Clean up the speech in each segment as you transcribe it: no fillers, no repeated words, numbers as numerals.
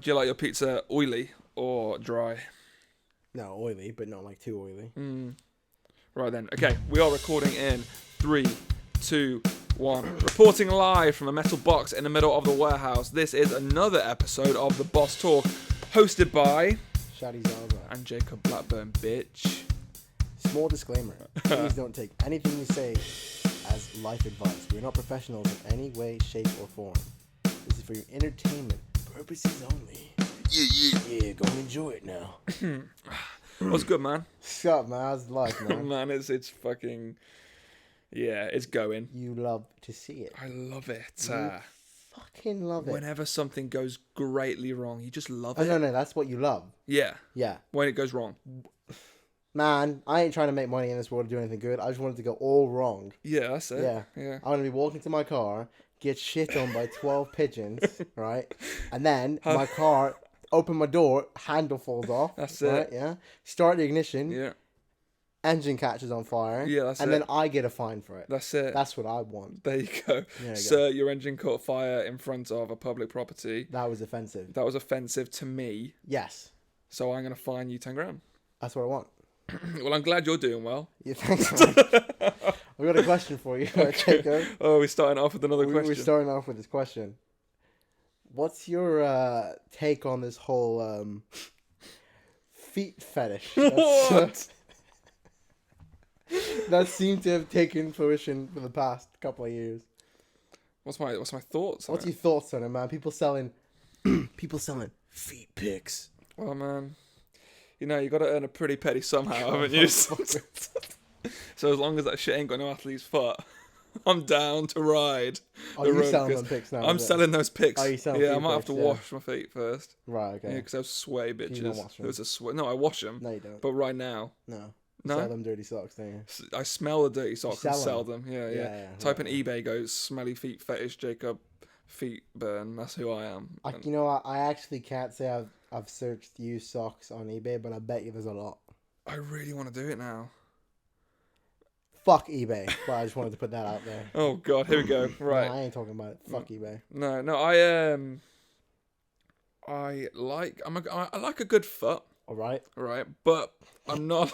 Do you like your pizza oily or dry? No, oily, but not like too oily. Right then. Okay, we are recording in 3, 2, 1. Reporting live from a metal box in the middle of the warehouse. This is another episode of The Boss Talk, hosted by Shadi Zalva. and Jacob Blackburn, bitch. Small disclaimer. Please don't take anything you say as life advice. We're not professionals in any way, shape, or form. This is for your entertainment purposes only. Yeah, go and enjoy it now. What's good, man? What's up, man? How's life, man? Man, it's fucking... Yeah, it's going. You love to see it. I love it. Fucking love it. Whenever something goes greatly wrong, you just love Oh, it. no, that's what you love. Yeah. Yeah. When it goes wrong. Man, I ain't trying to make money in this world or do anything good. I just wanted to go all wrong. Yeah, that's it. Yeah. I want to be walking to my car, get shit on by 12 pigeons, right? And then my car, open my door, handle falls off. That's right? it. Yeah. Start the ignition. Yeah. Engine catches on fire. Yeah, that's and it. then I get a fine for it. That's it. That's what I want. There you go. Sir, your engine caught fire in front of a public property. That was offensive. That was offensive to me. Yes. So I'm going to fine you 10 grand. That's what I want. Well, I'm glad you're doing well. Yeah, thanks, man. I've got a question for you, Jacob. Oh, we're starting off with another question. We're starting off with this question. What's your take on this whole feet fetish? What? That seemed to have taken fruition for the past couple of years. What's my thoughts on What's it? your thoughts on it, man? People selling feet pics. Well, man, you know, you got to earn a pretty penny somehow, haven't you? So as long as that shit ain't got no athlete's foot, I'm down to ride. Are you selling them pics now? I'm selling those pics. Are you selling Yeah, I feet might have pics? to wash my feet first. Right, okay. Yeah, because those sway bitches. don't wash them? Those are sway. No, I wash them. No, you don't. But right now, No. No? Sell them dirty socks, don't you? I smell the dirty socks and sell sell them. Yeah. Yeah, Type right. in eBay, goes smelly feet fetish Jacob feet burn. That's who I am. You know, I actually can't say I've searched used socks on eBay, but I bet you there's a lot. I really want to do it now. Fuck eBay. But I just wanted to put that out there. Oh God, here we go. Right. No, I ain't talking about it. Fuck eBay. No, I like a good foot, All right. right? But I'm not,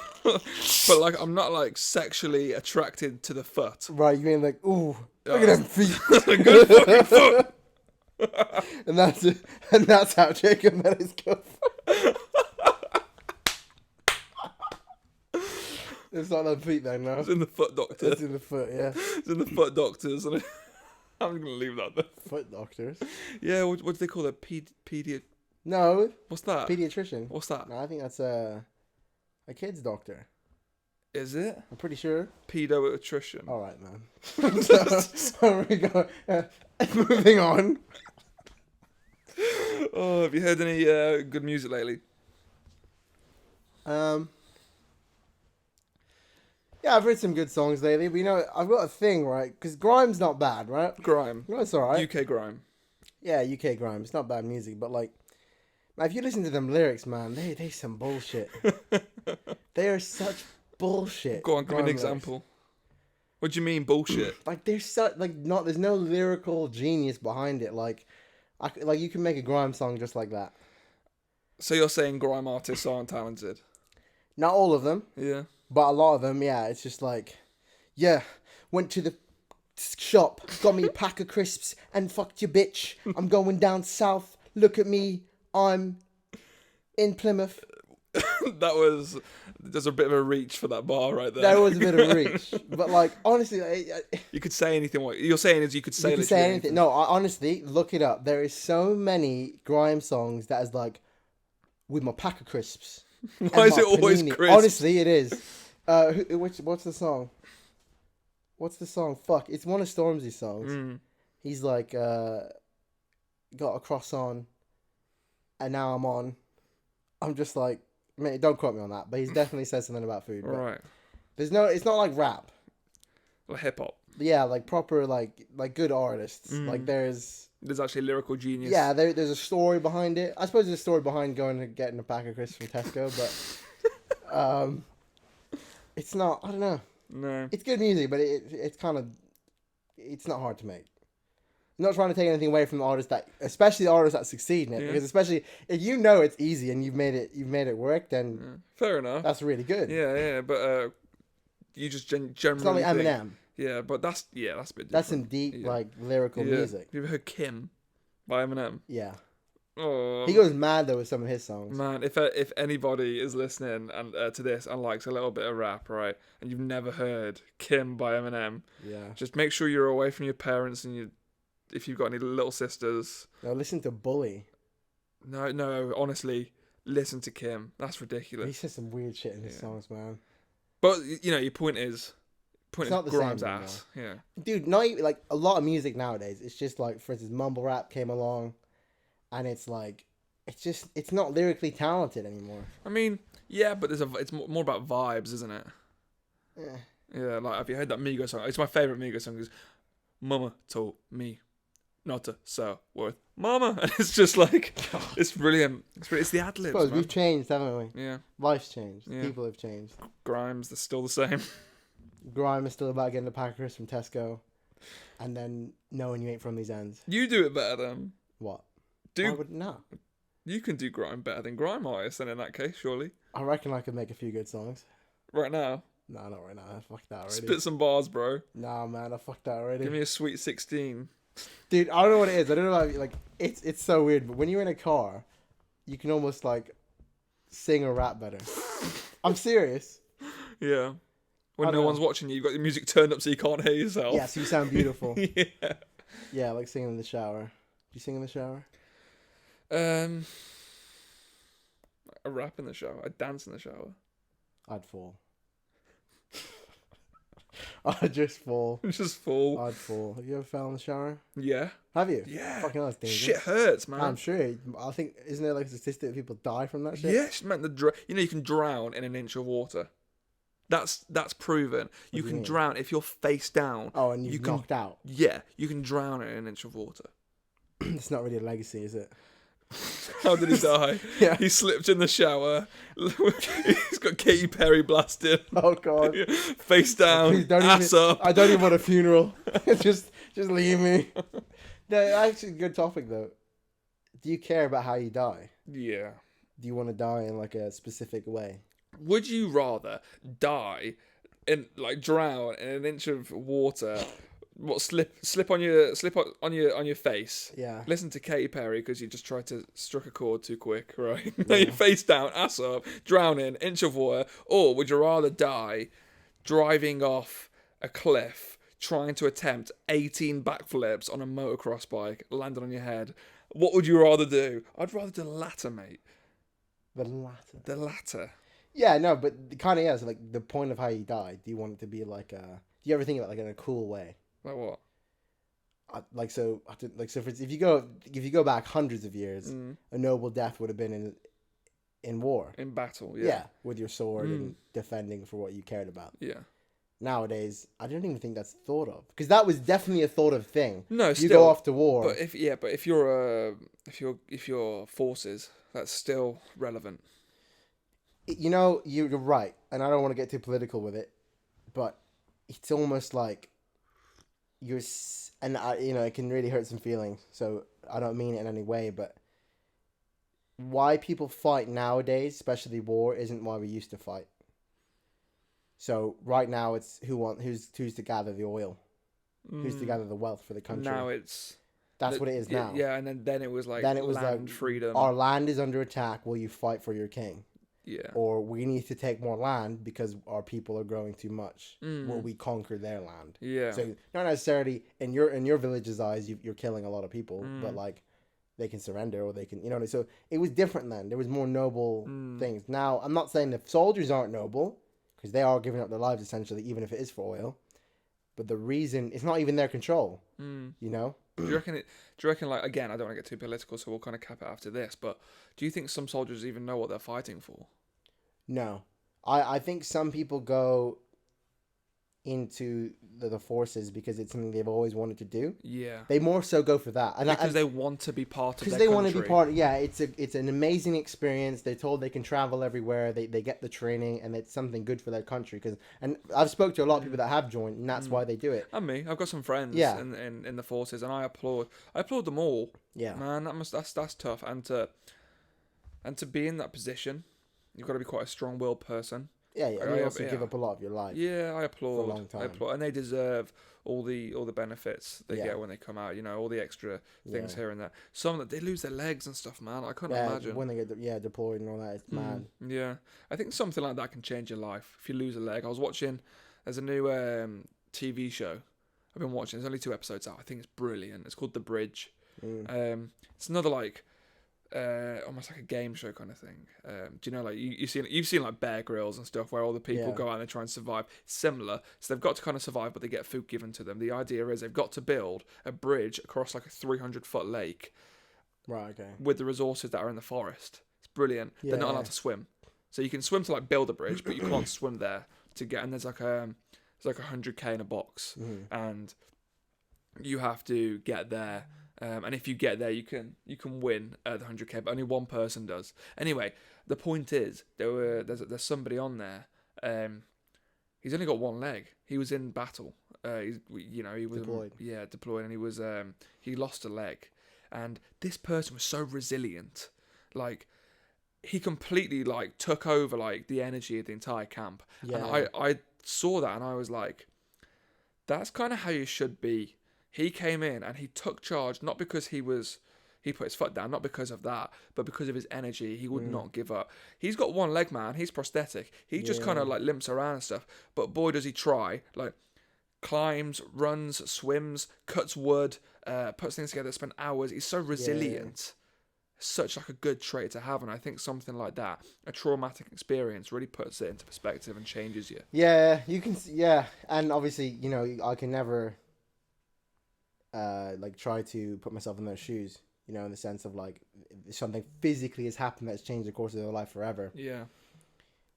I'm not like sexually attracted to the foot. Right, you mean like, ooh, look at them feet. A good fucking foot. and that's how Jacob met his girlfriend. It's not them feet then, no. It's in the foot doctor. It's in the foot, yeah. It's in the foot doctors, and I'm gonna leave that there. Foot doctors. Yeah, what do they call it? No, What's that? pediatrician. What's that? No, I think that's a kid's doctor. Is it I'm pretty sure. pediatrician? All right, man. So, we go. Moving on. Oh, have you heard any good music lately? Yeah, I've heard some good songs lately, but you know, I've got a thing, right? Because Grime's not bad, right? Grime. No, it's alright. UK grime. Yeah, UK Grime. It's not bad music, but like, man, if you listen to them lyrics, man, they some bullshit. They are such bullshit. Go on, give me an grime lyrics. example. What do you mean bullshit? Like, there's such there's no lyrical genius behind it. Like you can make a grime song just like that. So you're saying grime artists aren't talented? Not all of them, Yeah. but a lot of them, yeah. It's just like, yeah, went to the shop, got me a pack of crisps, and fucked your bitch. I'm going down south. Look at me. I'm in Plymouth. There's a bit of a reach for that bar right there. There was a bit of a reach, but like honestly, You could say anything. What you're saying is you could say you can literally say anything. No, honestly, look it up. There is so many grime songs that is like, with my pack of crisps. Why is it always crisps? Honestly, it is. What's the song? What's the song? Fuck, it's one of Stormzy's songs. He's like, got a cross on, and now I'm on. I'm just like, man, don't quote me on that, but he's definitely said something about food. Right. It's not like rap. Like hip hop. Yeah, like proper, like good artists. Like there's actually lyrical genius. Yeah, there's a story behind it. I suppose there's a story behind going and getting a pack of crisps from Tesco, but it's not. I don't know. No. It's good music, but it's kind of, it's not hard to make. I'm not trying to take anything away from the artists that, especially the artists that succeed in it, because especially if you know it's easy and you've made it work, then fair enough. that's really good. Yeah, but you just generally It's not like think, Eminem. yeah, but that's a bit different. That's some deep like lyrical music. Have you ever heard Kim by Eminem? Yeah. Oh, He goes mad though with some of his songs. man, if anybody is listening and to this and likes a little bit of rap, right, and you've never heard Kim by Eminem, Yeah. just make sure you're away from your parents and if you've got any little sisters. No, listen to Bully. No, honestly, listen to Kim. That's ridiculous. He says some weird shit in his songs, man. But your point is not the Grime's same ass. Yeah. Dude, not even, like a lot of music nowadays. It's just like, for instance, mumble rap came along, and it's like, it's not lyrically talented anymore. I mean, yeah, but it's more about vibes, isn't it? Yeah. Yeah, like have you heard that Migos song? It's my favorite Migos song. Is Mama told me not to sell worth Mama, and it's just like it's brilliant. It's the ad libs. We've changed, haven't we? Yeah. Life's changed. Yeah. People have changed. Grimes, they're still the same. Grime is still about getting the packers from Tesco, and then knowing you ain't from these ends. You do it better than What? No. You can do grime better than grime artists. Then in that case, surely. I reckon I could make a few good songs. Right now. No, not right now. I fucked that already. Spit some bars, bro. Nah, man, I fucked that already. Give me a sweet 16. Dude, I don't know what it is. I don't know about, like, it's so weird, but when you're in a car, you can almost like sing or rap better. I'm serious. Yeah. When no one's watching you, you've got your music turned up so you can't hear yourself. Yeah, so you sound beautiful. Yeah. Yeah, like singing in the shower. Do you sing in the shower? I rap in the shower. I dance in the shower. I'd fall. I'd just fall. Just fall. I'd fall. Have you ever fell in the shower? Yeah. Have you? Yeah. Fucking hell, that's dangerous. Shit hurts, man. I'm sure. I think, isn't there like a statistic that people die from that shit? Yes, man. You can drown in an inch of water. That's proven. You can drown if you're face down. Oh, and you've knocked out. Yeah, you can drown in an inch of water. It's not really a legacy, is it? How did he die? Yeah. He slipped in the shower. He's got Katy Perry blasted. Oh god. Face down, Please don't ass up. I don't even want a funeral. just leave me. No, actually, good topic though. Do you care about how you die? Yeah. Do you want to die in like a specific way? Would you rather die in drown in an inch of water? What slip on your face? Yeah. Listen to Katy Perry because you just tried to struck a chord too quick, right? Yeah. Your face down, ass up, drowning, inch of water, or would you rather die driving off a cliff, trying to attempt 18 backflips on a motocross bike, landing on your head? What would you rather do? I'd rather do the latter, mate. The latter. The latter. Yeah, no, but kind of so like the point of how you die. Do you want it to be like do you ever think about it, like in a cool way? Like what? If you go back hundreds of years, a noble death would have been in war, in battle. Yeah, with your sword and defending for what you cared about. Yeah. Nowadays, I don't even think that's thought of because that was definitely a thought of thing. No, you still, go off to war. But if you're forces, that's still relevant. You know, you're right, and I don't want to get too political with it, but it's almost like it can really hurt some feelings. So I don't mean it in any way, but why people fight nowadays, especially war, isn't why we used to fight. So right now it's who's to gather the oil, who's to gather the wealth for the country. Now that's what it is now. Yeah, and then it was like land freedom. Our land is under attack. Will you fight for your king? Yeah. Or we need to take more land because our people are growing too much. Will we conquer their land? Yeah. So not necessarily in your village's eyes, you're killing a lot of people, but like they can surrender or they can, So it was different then. There was more noble things. Now I'm not saying the soldiers aren't noble because they are giving up their lives essentially, even if it is for oil. But the reason it's not even their control. Do you reckon like, again, I don't want to get too political, so we'll kind of cap it after this, but do you think some soldiers even know what they're fighting for? No. I think some people go into the forces because it's something they've always wanted to do. Yeah. They more so go for that, Because they want to be part of their because they want to be country. part. Yeah, it's an amazing experience. They're told they can travel everywhere. They get the training, and it's something good for their country. And I've spoke to a lot of people that have joined, and that's why they do it. And me, I've got some friends Yeah. in the forces, and I applaud them all. Yeah, Man, that's tough. And to be in that position, you've got to be quite a strong-willed person. yeah. And I- you also yeah. give up a lot of your life. Yeah, I applaud. For a long time. I applaud, and they deserve all the benefits they Yeah. get when they come out. You know, all the extra things Yeah. here and there. Some that they lose their legs and stuff, man. I couldn't Yeah, imagine. when they get deployed and all that, it's mad. Yeah, I think something like that can change your life if you lose a leg. I was watching. There's a new TV show I've been watching. There's only 2 episodes out. I think it's brilliant. It's called The Bridge. It's another like almost like a game show kind of thing. Do you know, like you've seen like Bear Grylls and stuff where all the people Yeah. go out and they try and survive. Similar, so they've got to kind of survive, but they get food given to them. The idea is they've got to build a bridge across like a 300-foot lake Right. Okay. with the resources that are in the forest. It's brilliant. They're not Yeah. allowed to swim, so you can swim to like build a bridge, but you can't swim there to get. And there's like 100K in a box, and you have to get there. And if you get there, you can win the 100K, but only one person does. Anyway, the point is there's somebody on there. He's only got one leg. He was in battle. He was Deployed. Deployed, and he lost a leg. And this person was so resilient, like he completely like took over like the energy of the entire camp. Yeah. And I saw that, and I was like, that's kind of how you should be. He came in and he took charge, not because he put his foot down, not because of that, but because of his energy. He would not give up. He's got one leg, man. He's prosthetic. He just kind of like limps around and stuff. But boy, does he try. Like, climbs, runs, swims, cuts wood, puts things together, spend hours. He's so resilient. Such like a good trait to have. And I think something like that, a traumatic experience, really puts it into perspective and changes you. Yeah, you can. Yeah, and obviously, I can never like try to put myself in those shoes. In the sense of like something physically has happened that's changed the course of their life forever. Yeah.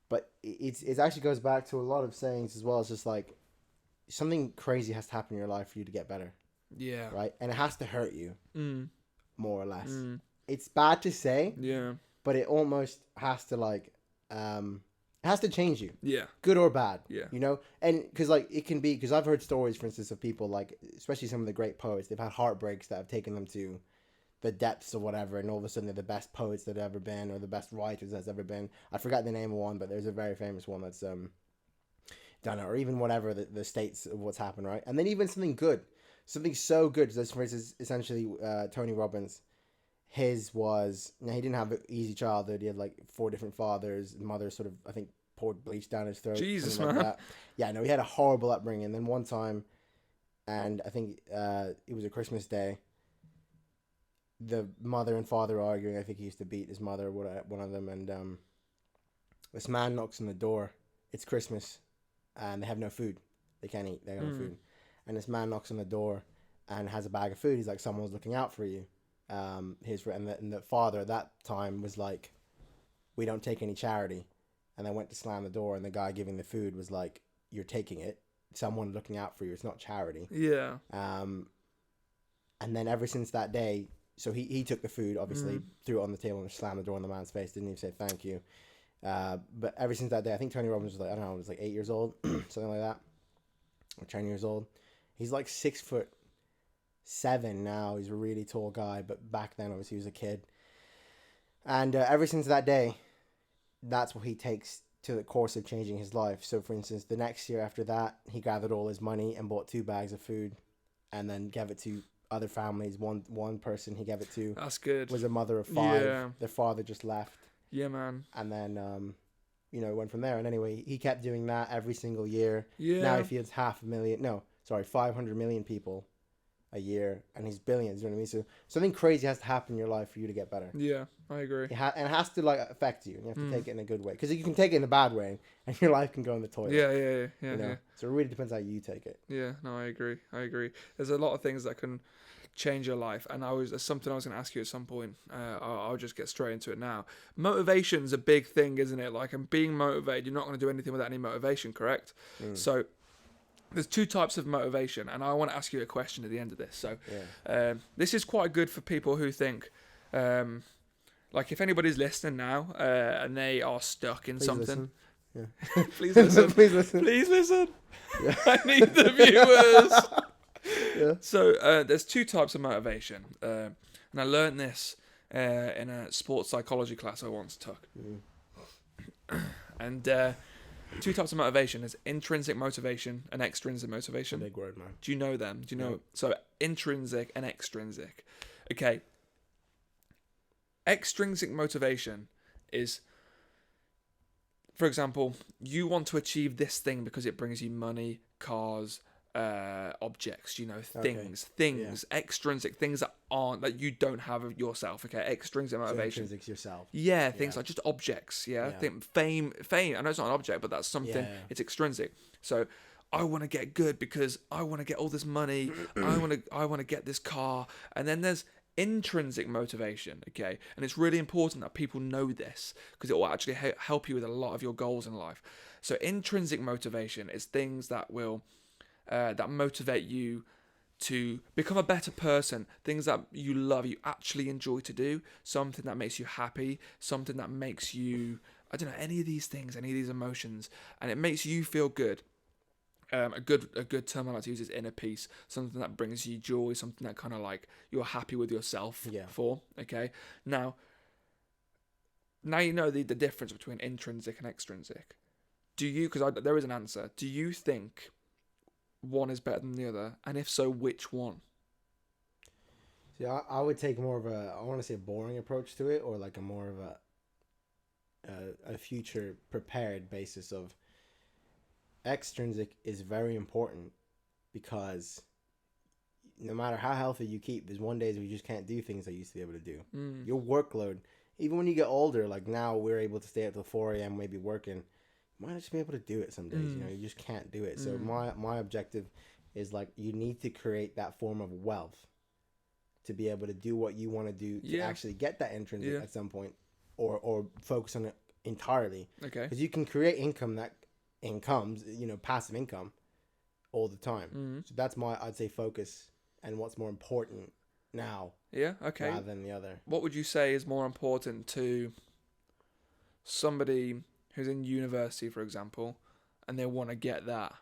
But it actually goes back to a lot of sayings as well. It's just like something crazy has to happen in your life for you to get better. Yeah. Right, and it has to hurt you, more or less. It's bad to say. Yeah. But it almost has to like it has to change you. Yeah. Good or bad. Yeah. And because like it can be, because I've heard stories, for instance, of people like, especially some of the great poets, they've had heartbreaks that have taken them to the depths or whatever, and all of a sudden they're the best poets that have ever been, or the best writers that's ever been. I forgot the name of one, but there's a very famous one that's done it, or even whatever the states of what's happened, right? And then even something good, something so good. So for instance, essentially Tony Robbins, his was, he didn't have an easy childhood. He had like 4 different fathers. Mother sort of, I think, poured bleach down his throat. Jesus, like man. that. Yeah, no, he had a horrible upbringing. Then one time, and I think it was a Christmas day, the mother and father arguing. I think he used to beat his mother, one of them, and this man knocks on the door. It's Christmas, and they have no food. They can't eat. They have no food. And this man knocks on the door and has a bag of food. He's like, someone's looking out for you. And the father at that time was like, we don't take any charity. And I went to slam the door, and the guy giving the food was like, you're taking it. Someone looking out for you. It's not charity. Yeah. And then ever since that day, so he took the food, obviously, threw it on the table and slammed the door in the man's face. Didn't even say thank you. But ever since that day, I think Tony Robbins was like, I don't know, he was like 8 years old, something like that, or 10 years old. He's like 6'7" now. He's a really tall guy, but back then, obviously, he was a kid. And ever since that day, that's what he takes to the course of changing his life. So, for instance, the next year after that, he gathered all his money and bought 2 bags of food, and then gave it to other families. One person he gave it to, That's good. was a mother of 5. Yeah. Their father just left. Yeah, man. And then, went from there. And anyway, he kept doing that every single year. Yeah. Now he feeds 500 million people a year, and he's billions. You know what I mean? So something crazy has to happen in your life for you to get better. Yeah, I agree. And it has to like affect you. And you have to take it in a good way, because you can take it in a bad way, and your life can go in the toilet. Yeah. So it really depends how you take it. Yeah, no, I agree. There's a lot of things that can change your life, and there's something I was going to ask you at some point. I'll just get straight into it now. Motivation's a big thing, isn't it? Like, and being motivated, you're not going to do anything without any motivation, correct? So there's two types of motivation, and I want to ask you a question at the end of this. So, Yeah. this is quite good for people who think, like, if anybody's listening now and they are stuck in Please something, listen. Yeah. please listen, Please listen. please listen. Yeah. I need the viewers. Yeah. So, there's two types of motivation, and I learned this in a sports psychology class I once took. And two types of motivation is intrinsic motivation and extrinsic motivation. Big word, man. Do you know them? Do you know? No. So intrinsic and extrinsic. Okay. Extrinsic motivation is, for example, you want to achieve this thing because it brings you money, cars, objects, things, extrinsic things that you don't have of yourself. Okay, extrinsic motivation. So intrinsic yourself. Yeah, things like just objects. Yeah, think fame. I know it's not an object, but that's something. Yeah. It's extrinsic. So I want to get good because I want to get all this money. I want to get this car. And then there's intrinsic motivation. Okay, and it's really important that people know this because it will actually help you with a lot of your goals in life. So intrinsic motivation is things that will that motivate you to become a better person, things that you love, you actually enjoy to do, something that makes you happy, something that makes you, I don't know, any of these things, any of these emotions, and it makes you feel good. A good term I like to use is inner peace, something that brings you joy, something that kind of like you're happy with yourself for, okay? Now you know the difference between intrinsic and extrinsic. Do you, because there is an answer, do you think one is better than the other, and if so, which one? See, I would take more of I want to say boring approach to it, or like a more of a future prepared basis of extrinsic is very important, because no matter how healthy you keep, there's one days where you just can't do things that you used to be able to do. Your workload, even when you get older, like now we're able to stay up till 4 a.m. maybe working. You might not just be able to do it some days, you just can't do it. So my objective is like, you need to create that form of wealth to be able to do what you want to do to actually get that intrinsic at some point, or focus on it entirely. Okay. Because you can create incomes, passive income all the time. So that's I'd say focus and what's more important now. Yeah, okay. Rather than the other. What would you say is more important to somebody who's in university, for example, and they want to get that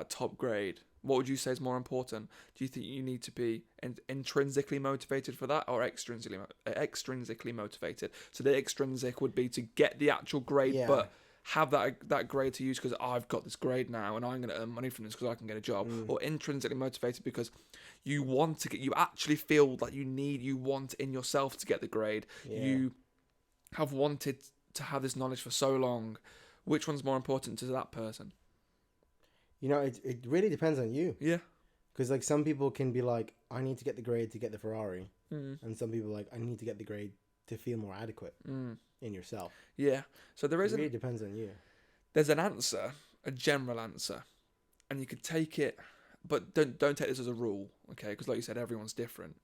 top grade? What would you say is more important? Do you think you need to be intrinsically motivated for that, or extrinsically motivated? So the extrinsic would be to get the actual grade, but have that grade to use because I've got this grade now and I'm going to earn money from this because I can get a job. Or intrinsically motivated because you want to you actually feel like you want in yourself to get the grade. You have wanted to have this knowledge for so long. Which one's more important to that person? It really depends on you. Yeah. Because like some people can be like, I need to get the grade to get the Ferrari. And some people are like, I need to get the grade to feel more adequate in yourself. Yeah. So there is It really depends on you. There's an answer, a general answer, and you could take it, but don't take this as a rule, okay? Because like you said, everyone's different.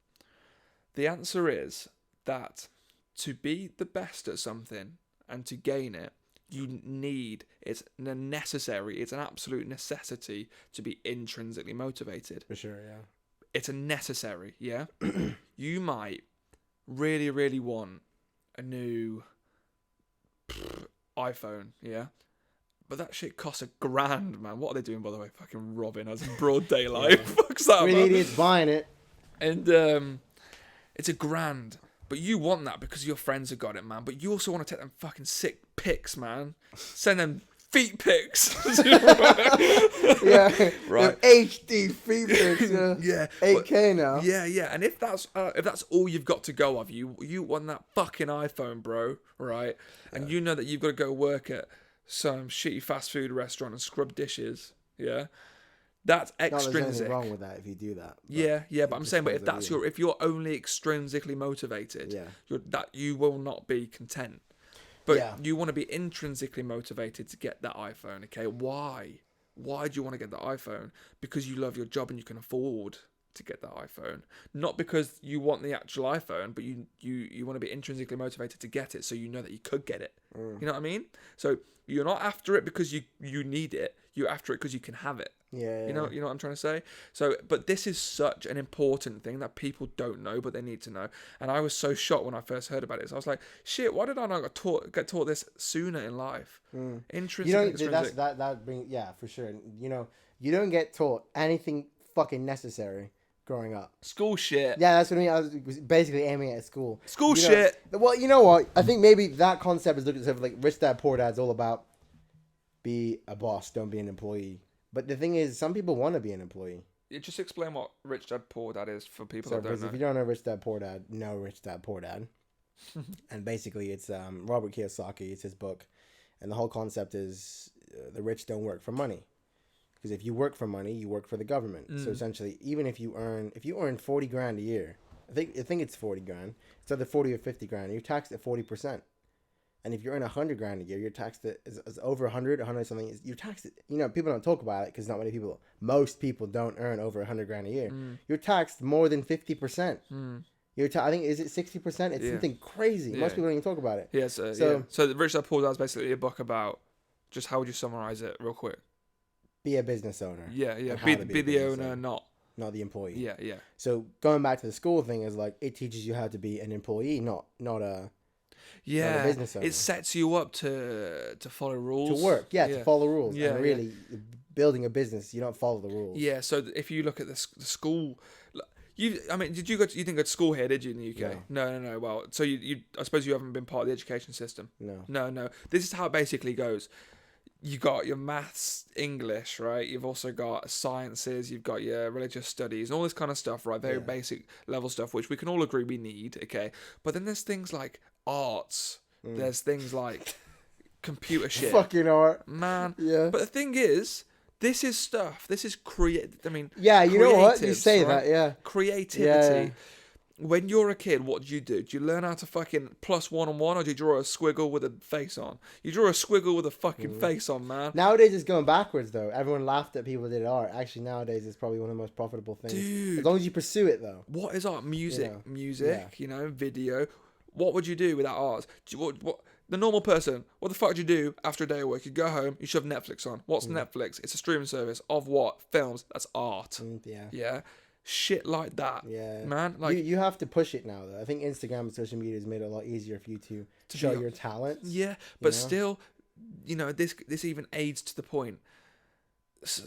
The answer is that to be the best at something and to gain it, it's an absolute necessity to be intrinsically motivated. For sure, yeah. It's a necessary, yeah? You might really, really want a new iPhone, yeah? But that shit costs $1,000, man. What are they doing, by the way? Fucking robbing us in broad daylight. Fuck's that, Three man? idiots buying it. And it's $1,000. But you want that because your friends have got it, man. But you also want to take them fucking sick pics, man. Send them feet pics. Yeah. Right. HD feet pics, yeah. Yeah. 8K now. Yeah, yeah. And if that's all you've got to go of, you want that fucking iPhone, bro, right? And you know that you've got to go work at some shitty fast food restaurant and scrub dishes, yeah? That's extrinsic. There's anything wrong with that if you do that. But I'm saying, but if you're only extrinsically motivated, you will not be content. But you want to be intrinsically motivated to get that iPhone, okay? Why? Why do you want to get that iPhone? Because you love your job and you can afford to get that iPhone. Not because you want the actual iPhone, but you want to be intrinsically motivated to get it so you know that you could get it. You know what I mean? So you're not after it because you need it. You're after it because you can have it. Yeah. You know what I'm trying to say? So, but this is such an important thing that people don't know, but they need to know. And I was so shocked when I first heard about it. So I was like, shit, why did I not get taught this sooner in life? Intrinsic and extrinsic. That brings, yeah, for sure. You know, you don't get taught anything fucking necessary growing up. School shit. Yeah, that's what I mean. I was basically aiming at school. School you know, shit. Well, you know what? I think maybe that concept is looked at like Rich Dad Poor Dad's all about be a boss, don't be an employee. But the thing is, some people want to be an employee. You just explain what Rich Dad Poor Dad is for people So, that don't know. if you don't know Rich Dad Poor Dad, know Rich Dad Poor Dad. And basically, it's Robert Kiyosaki. It's his book, and the whole concept is the rich don't work for money, because if you work for money, you work for the government. So essentially, even if you earn 40 grand a year, I think it's 40 grand. It's either 40 or 50 grand. You're taxed at 40%. And if you earn 100 grand a year, you're taxed at is over 100 something. You're taxed at, people don't talk about it because most people don't earn over 100 grand a year. You're taxed more than 50%. I think, is it 60%? It's something crazy. Most people don't even talk about it. Yeah, so the Rich Dad Poor Dad is basically a book about, just how would you summarize it real quick? Be a business owner. Yeah. Be the owner, not the employee. Yeah. So going back to the school thing is like, it teaches you how to be an employee, not a business owner. It sets you up to follow rules. To work, to follow rules. Yeah, and really, building a business, you don't follow the rules. Yeah, so if you look at the school, you didn't go to school here, did you, in the UK? No. Well, so I suppose you haven't been part of the education system. No. This is how it basically goes. You got your maths, English, right? You've also got sciences, you've got your religious studies, and all this kind of stuff, right? Very basic level stuff, which we can all agree we need, okay? But then there's things like arts. There's things like computer shit. Fucking art. Man. Yeah. But the thing is, this is stuff. This is Yeah, you know what? You say right? that, yeah. Creativity. Yeah. When you're a kid, what do? Do you learn how to fucking plus one on one, or do you draw a squiggle with a face on? You draw a squiggle with a fucking face on, man. Nowadays it's going backwards, though. Everyone laughed at people that did art. Actually, nowadays it's probably one of the most profitable things. Dude. As long as you pursue it, though. What is art? Music. Video. What would you do without art? What the normal person, what the fuck would you do after a day of work? You go home, you shove Netflix on. What's Netflix? It's a streaming service of what? Films. That's art. Yeah. Shit like that. Yeah. Man. Like you have to push it now, though. I think Instagram and social media has made it a lot easier for you to show your talents. Yeah. But still, this even aids to the point.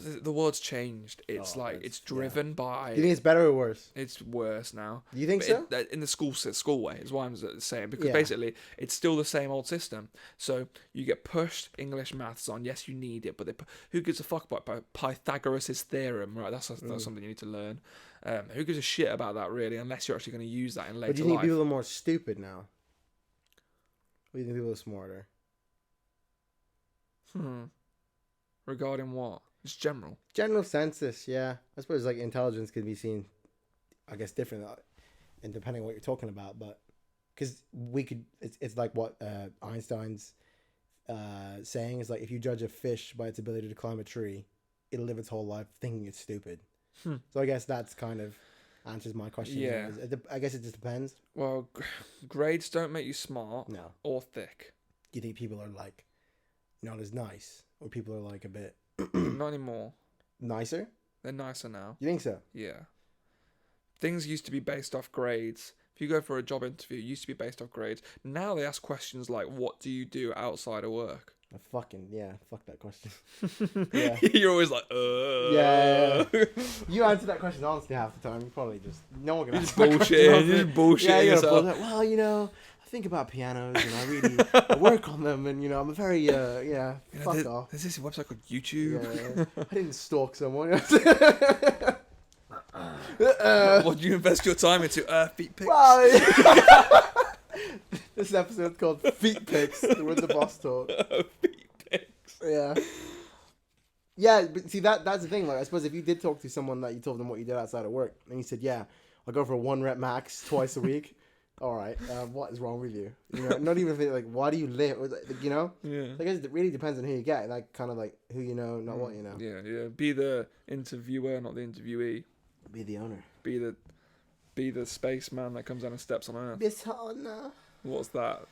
The world's changed. It's it's driven by. Do you think it's better or worse? It's worse now. Do you think so? In the school way is what I'm saying, because basically it's still the same old system. So you get pushed English maths on. Yes, you need it, but who gives a fuck about Pythagoras' theorem? Right, that's something you need to learn. Who gives a shit about that really, unless you're actually going to use that in later life? But do you think people are more stupid now? Or do you think people are smarter? Regarding what? Just general census, yeah. I suppose like intelligence could be seen, I guess, different, and depending on what you're talking about. But because it's like what Einstein's saying is like, if you judge a fish by its ability to climb a tree, it'll live its whole life thinking it's stupid. So I guess that's kind of answers my question. Yeah. I guess it just depends. Well, grades don't make you smart. No. Or thick. Do you think people are like not as nice, or people are like a bit? Not anymore. Nicer? They're nicer now. You think so? Yeah. Things used to be based off grades. If you go for a job interview, it used to be based off grades. Now they ask questions like, what do you do outside of work? Fuck that question. Yeah. You're always like, Yeah. You answer that question honestly half the time. You probably no one can answer that question. You're just bullshitting yourself. Well, I think about pianos and I work on them, and I'm a very fuck off. There's this website called YouTube. Yeah. I didn't stalk someone. What do you invest your time into? Feet pics. Well, this episode's called Feet Pics. We're the boss talk. Feet pics. Yeah. Yeah, but see that's the thing. Like, I suppose if you did talk to someone that you told them what you did outside of work, and you said, "Yeah, I'll go for a 1 rep max twice a week." All right, what is wrong with you? Not even if like, why do you live? Yeah. I guess it really depends on who you get. Like, kind of like who you know, not what you know. Yeah. Be the interviewer, not the interviewee. Be the owner. Be the spaceman that comes down and steps on Earth. This owner. What's that?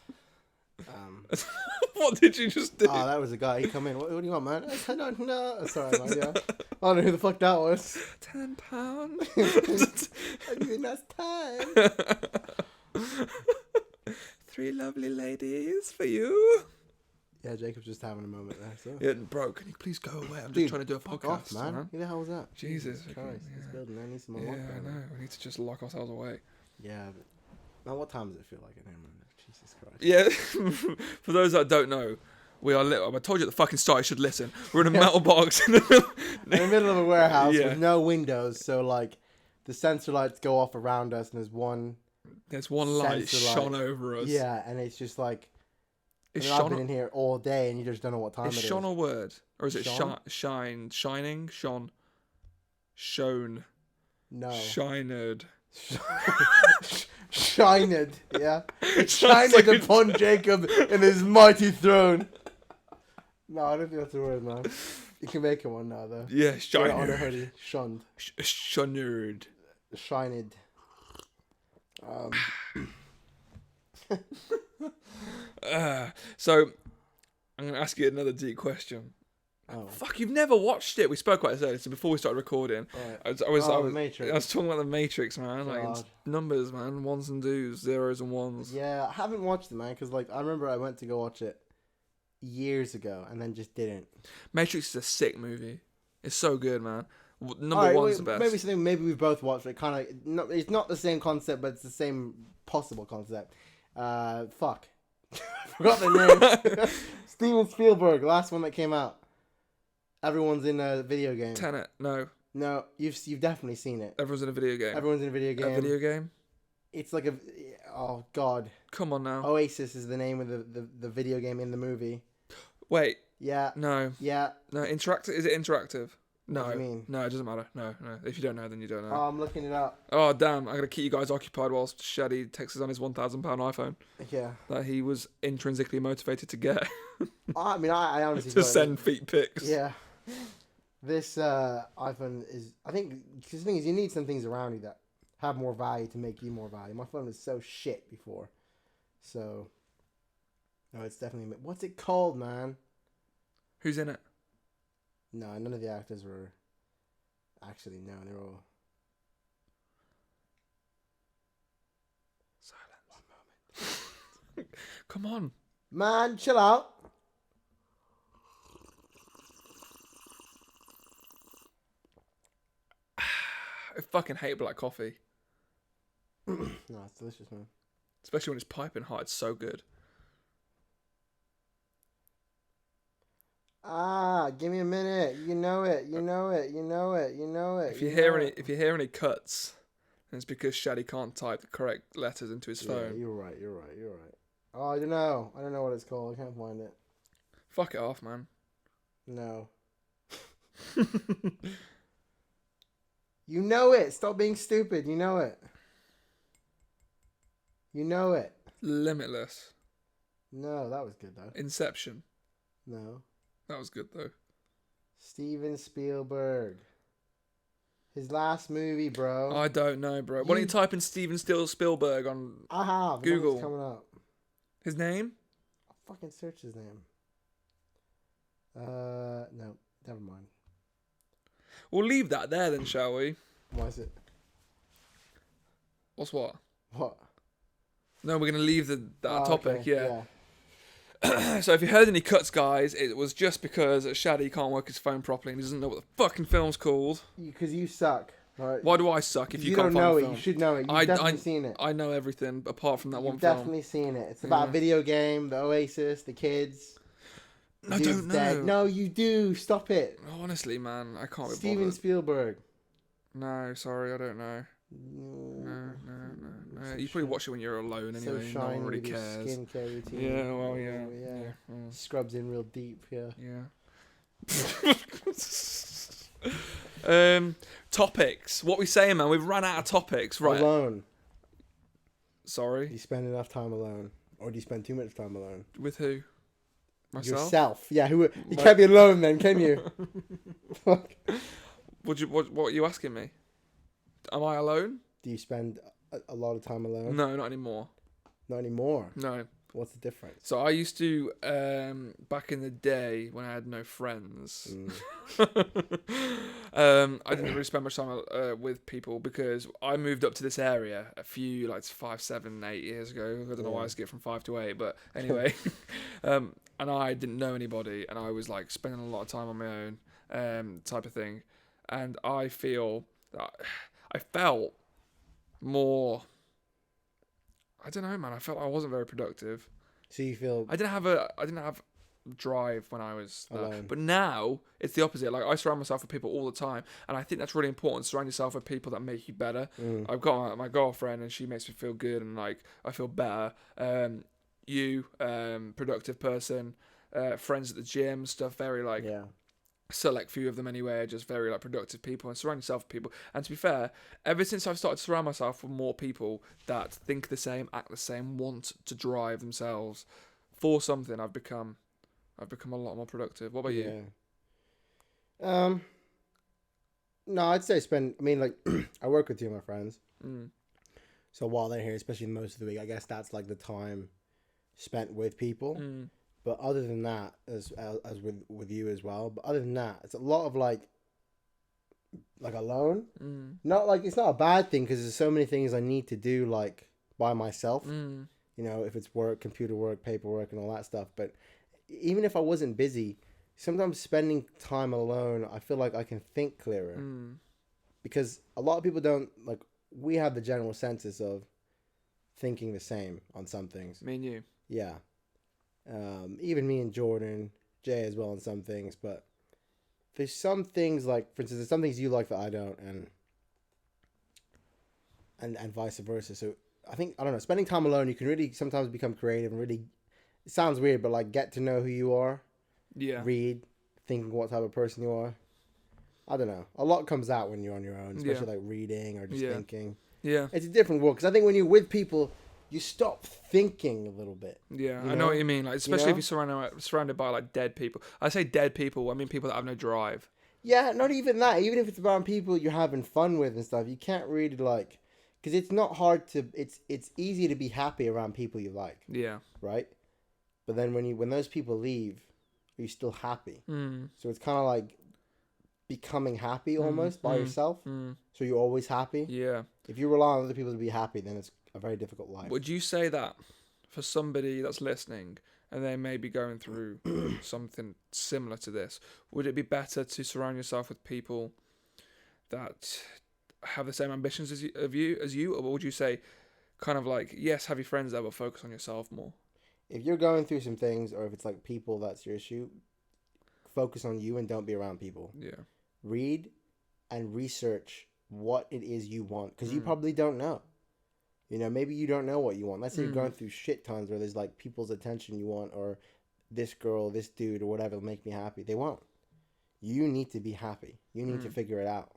What did you just do? Oh, that was a guy. He come in. What do you want, man? I don't know. Sorry, man. Yeah. I don't know who the fuck that was. £10. I think that's time. 3 lovely ladies for you. Yeah, Jacob's just having a moment there. So. Yeah, bro, can you please go away? I'm Dude, just trying to do a podcast, off, man. Who the hell was that? Jesus Christ, this building, I need some Yeah, lockdown. I know. We need to just lock ourselves away. Yeah, but now what time does it feel like in here, man? Jesus Christ. Yeah, for those that don't know, we are I told you at the fucking start you should listen. We're in a metal box in the middle of a warehouse Yeah. with no windows, so like the sensor lights go off around us, and there's one light sensor light. shone over us. Yeah, and it's just like Is I've shone been in here all day, and you just don't know what time it is. Is shone a word? Or is it Shone? shining? Shone? Shown? No. Shined. Shined, yeah. It Sounds shined like upon Jacob in his mighty throne. No, I don't think that's the word, man. You can make it one now, though. Yeah, Wear it on a shined. hoodie. Shunned. Shunned. Shined. So, I'm going to ask you another deep question. Oh. Fuck, you've never watched it. We spoke about this earlier, so before we started recording, Right. I was The Matrix. I was talking about the Matrix, man. Like it's God. numbers, man, ones and twos, zeros and ones. Yeah, I haven't watched it, man, because like I remember I went to go watch it years ago and then just didn't. Matrix is a sick movie. It's so good, man. Number Alright, one's the best. Maybe we both watched it. Kind of, it's not the same concept, but it's the same possible concept. Fuck, forgot the name. Steven Spielberg, last one that came out. Everyone's in a video game. Tenet, no. No, you've definitely seen it. Everyone's in a video game. Everyone's in a video game. A video game? It's like oh god. Come on now. Oasis is the name of the video game in the movie. Wait, Yeah. no. Yeah. No, interactive? Is it interactive? No. What do you mean? No, it doesn't matter. No. If you don't know, then you don't know. Oh, I'm looking it up. Oh, damn. I'm going to keep you guys occupied whilst Shadi texts us on his £1,000 iPhone Yeah. that he was intrinsically motivated to get I mean, I honestly to thought send feet pics. Yeah. This iPhone is, I think, because the thing is, you need some things around you that have more value to make you more value. My phone was so shit before. So, no, it's definitely, what's it called, man? Who's in it? No, none of the actors were, actually, no, they're all. Silence. 1 moment. Come on. Man, chill out. I fucking hate black coffee. No, it's delicious, man. Especially when it's piping hot. It's so good. Ah, give me a minute. You know it. If you hear any cuts, then it's because Shadi can't type the correct letters into his phone. Yeah, you're right. Oh, I don't know what it's called. I can't find it. Fuck it off, man. No. You know it. Stop being stupid. You know it. Limitless. No, that was good though. Inception. No. That was good though. Steven Spielberg. His last movie, bro. I don't know, bro. Why don't you type in Steven Spielberg on I have. Google? It's coming up. his name? I'll fucking search his name. No, never mind. We'll leave that there then, shall we? Why is it? What's what? What? No, we're going to leave that topic, okay, yeah. So if you heard any cuts, guys, it was just because Shadi can't work his phone properly and he doesn't know what the fucking film's called. Because you suck. Right? Why do I suck if you don't can't know find it? the film? You should know it. You've definitely seen it. I know everything apart from that one You've film. definitely seen it. It's about video game, the Oasis, the kids. I don't know. Dead. No, you do. Stop it. Honestly, man, I can't be Steven bothered. Spielberg. No, sorry, I don't know. No. You probably watch it when you're alone So anyway. No shiny one really with your cares. skincare routine. Yeah, well, yeah. Scrubs in real deep. Yeah. Topics. What we saying, man? We've run out of topics, right? Alone. Do Sorry. you spend enough time alone, or do you spend too much time alone? With who? Myself. Yourself. Yeah. You can't be alone then, can you? Fuck. What are you asking me? Am I alone? Do you spend a lot of time alone? No, not anymore. Not anymore. No. What's the difference? So I used to, back in the day when I had no friends, I didn't really spend much time with people because I moved up to this area a few, like 5, 7, 8 years ago. I don't know why I skipped from 5 to 8, but anyway. And I didn't know anybody, and I was like spending a lot of time on my own, type of thing. And I feel that I felt more... I don't know, man. I felt I wasn't very productive. So you feel I didn't have drive when I was alone. but now it's the opposite. Like I surround myself with people all the time, and I think that's really important. Surround yourself with people that make you better. I've got my girlfriend, and she makes me feel good, and like I feel better. Productive person, friends at the gym, stuff. Very like select few of them anyway, just very like productive people, and surround yourself with people. And to be fair, ever since I've started to surround myself with more people that think the same, act the same, want to drive themselves for something, I've become a lot more productive. What about you? No, I'd say I work with two of my friends. So while they're here, especially most of the week, I guess that's like the time spent with people. But other than that, as with you as well. But other than that, it's a lot of like alone. Not like it's not a bad thing because there's so many things I need to do like by myself. You know, if it's work, computer work, paperwork, and all that stuff. But even if I wasn't busy, sometimes spending time alone, I feel like I can think clearer. Because a lot of people don't like. We have the general census of thinking the same on some things. Me and you. Yeah. Even me and Jordan, Jay as well on some things, but there's some things like, for instance, there's some things you like that I don't, and vice versa. So I think, I don't know, spending time alone, you can really sometimes become creative and really, it sounds weird, but like get to know who you are. Yeah. Read, thinking what type of person you are. I don't know. A lot comes out when you're on your own, especially like reading or just thinking. Yeah. It's a different world because I think when you're with people, you stop thinking a little bit. Yeah, I know what you mean. Like, especially if you're surrounded by like dead people. I say dead people, I mean people that have no drive. Yeah, not even that. Even if it's around people you're having fun with and stuff, you can't really like, because it's not hard to. It's easy to be happy around people you like. Yeah. Right. But then when those people leave, are you still happy? So it's kind of like becoming happy almost by yourself. So you're always happy. Yeah. If you rely on other people to be happy, then it's a very difficult life. Would you say that for somebody that's listening and they may be going through something similar to this, would it be better to surround yourself with people that have the same ambitions as you, or would you say kind of like, yes, have your friends there, but focus on yourself more? If you're going through some things, or if it's like people that's your issue, focus on you and don't be around people. Yeah. Read and research what it is you want, because you probably don't know. You know, maybe you don't know what you want. Let's say you're going through shit tons where there's like people's attention you want, or this girl, this dude, or whatever will make me happy. They won't. You need to be happy. You need to figure it out.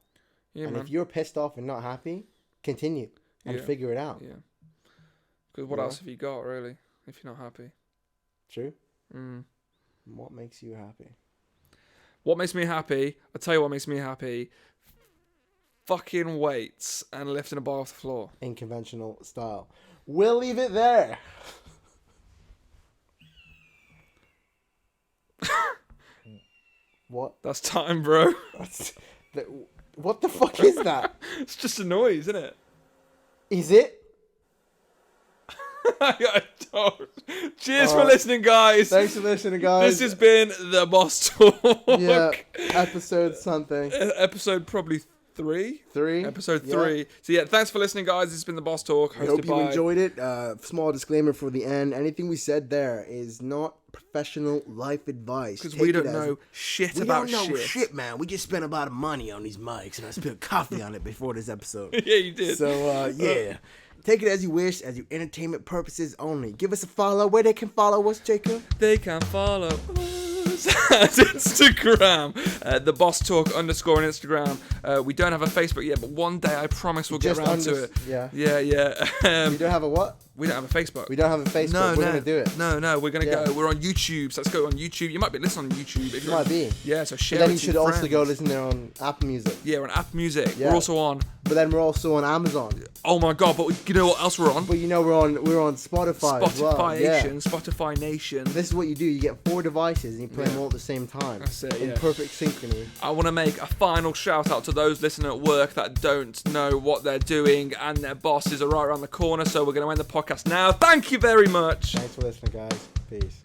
Yeah, and if you're pissed off and not happy, continue and figure it out. Yeah. Because what else have you got, really, if you're not happy? True. What makes you happy? What makes me happy? I'll tell you what makes me happy. Fucking weights and lifting a bar off the floor. In conventional style. We'll leave it there. What? That's time, bro. What the fuck is that? It's just a noise, isn't it? Is it? I don't. Cheers for listening, guys. Thanks for listening, guys. This has been the Boss Talk. Yeah, episode something. Episode probably 3. Episode 3. So yeah, thanks for listening, guys. This has been the Boss Talk. I hope you enjoyed it. Small disclaimer for the end. Anything we said there is not professional life advice. Because we don't know shit about shit. We don't know shit, man. We just spent a lot of money on these mics, and I spilled coffee on it before this episode. Yeah, you did. So, yeah. Take it as you wish, as your entertainment purposes only. Give us a follow. Where they can follow us, Jacob? They can follow us at Instagram. The Boss Talk _ on Instagram. We don't have a Facebook yet, but one day I promise we'll get around to it. Yeah. Yeah. We don't have a what? We don't have a Facebook. We don't have a Facebook. No, We're going to do it. No, we're going to go. We're on YouTube, so let's go on YouTube. You might be listening on YouTube. If You might be. Yeah, so share But then it you to should your also friends. go listen there on Apple Music. Yeah, we're on Apple Music. Yeah. We're also on... But then we're also on Amazon. Oh my God, but you know what else we're on? But you know we're on Spotify as well. Spotify Nation. This is what you do. You get 4 devices and you play them all at the same time. That's it, in yeah. perfect synchrony. I want to make a final shout out to those listening at work that don't know what they're doing and their bosses are right around the corner. So we're going to end the podcast now. Thank you very much. Thanks for listening, guys. Peace.